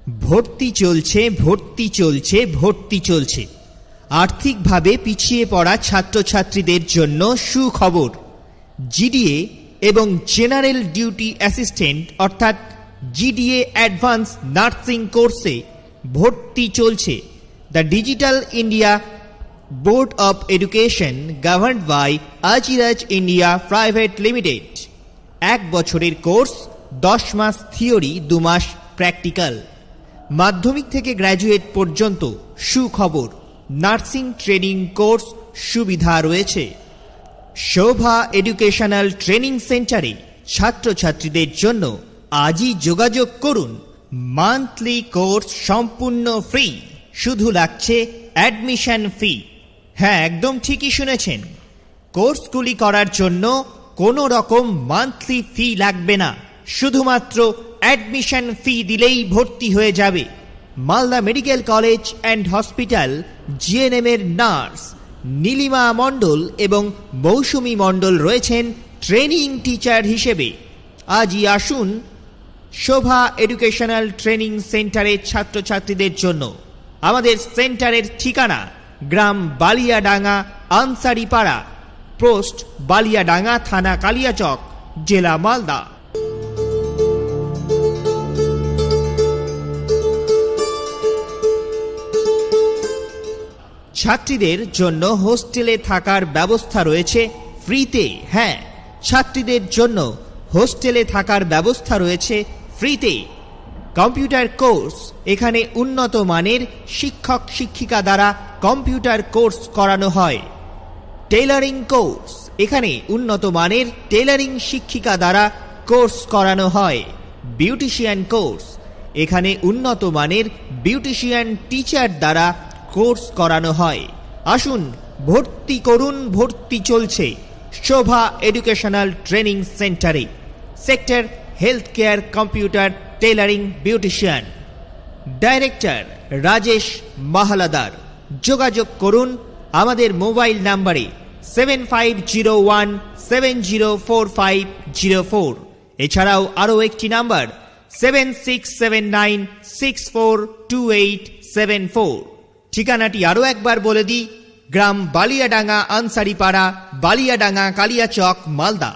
ভর্তি চলছে, ভর্তি চলছে, ভর্তি চলছে। আর্থিকভাবে পিছিয়ে পড়া ছাত্রছাত্রীদের জন্য সুখবর। জিডিএ এবং জেনারেল ডিউটি অ্যাসিস্ট্যান্ট অর্থাৎ জিডিএ অ্যাডভান্স নার্সিং কোর্সে ভর্তি চলছে। The digital India board of education governed by Ajiraj India private limited. 1 বছরের কোর্স, 10 মাস থিওরি, 2 মাস প্র্যাকটিক্যাল। মাধ্যমিক থেকে গ্র্যাজুয়েট পর্যন্ত সুখবর। নার্সিং ট্রেনিং কোর্স সুবিধা রয়েছে। শোভা এডুকেশনাল ট্রেনিং সেন্টারে ছাত্রছাত্রীদের জন্য আজই যোগাযোগ করুন। মান্থলি কোর্স সম্পূর্ণ ফ্রি, শুধু লাগছে অ্যাডমিশন ফি। হ্যাঁ, একদম ঠিকই শুনেছেন, কোর্সগুলি করার জন্য কোনো রকম মান্থলি ফি লাগবে না, শুধুমাত্র অ্যাডমিশন ফি দিলেই ভর্তি হয়ে যাবে। Malda medical college and hospital GNM এর নার্স নীলিমা মণ্ডল এবং মৌসুমী মণ্ডল রয়েছেন ট্রেনিং টিচার হিসেবে। আজই আসুন শোভা এডুকেশনাল ট্রেনিং সেন্টারের ছাত্রছাত্রীদের জন্য। আমাদের সেন্টারের ঠিকানা গ্রাম বালিয়াডাঙ্গা, আনসারিপাড়া, পোস্ট বালিয়াডাঙ্গা, থানা কালিয়াচক, জেলা মালদা। ছাত্রীদের জন্য হোস্টেলে থাকার ব্যবস্থা রয়েছে ফ্রিতে। হ্যাঁ, ছাত্রীদের জন্য হোস্টেলে থাকার ব্যবস্থা রয়েছে ফ্রিতে। কম্পিউটার কোর্স, এখানে উন্নত মানের শিক্ষক শিক্ষিকা দ্বারা কম্পিউটার কোর্স করানো হয়। টেইলারিং কোর্স, এখানে উন্নত মানের টেইলারিং শিক্ষিকা দ্বারা কোর্স করানো হয়। বিউটিশিয়ান কোর্স, এখানে উন্নত মানের বিউটিশিয়ান টিচার দ্বারা কোর্স করানো হয়। আসুন ভর্তি করুন, ভর্তি চলছে শোভা এডুকেশনাল ট্রেনিং সেন্টারে। Sector health care, computer, tailoring, beautician. Director Rajesh Mahaldar. যোগাযোগ করুন আমাদের মোবাইল নাম্বারে 7501704504। এছাড়াও আরও একটি নাম্বার 7679642874। ঠিকানাটি আরও একবার বলে দিই, গ্রাম বালিয়াডাঙ্গা, আনসারিপাড়া, বালিয়াডাঙ্গা, কালিয়াচক, মালদা।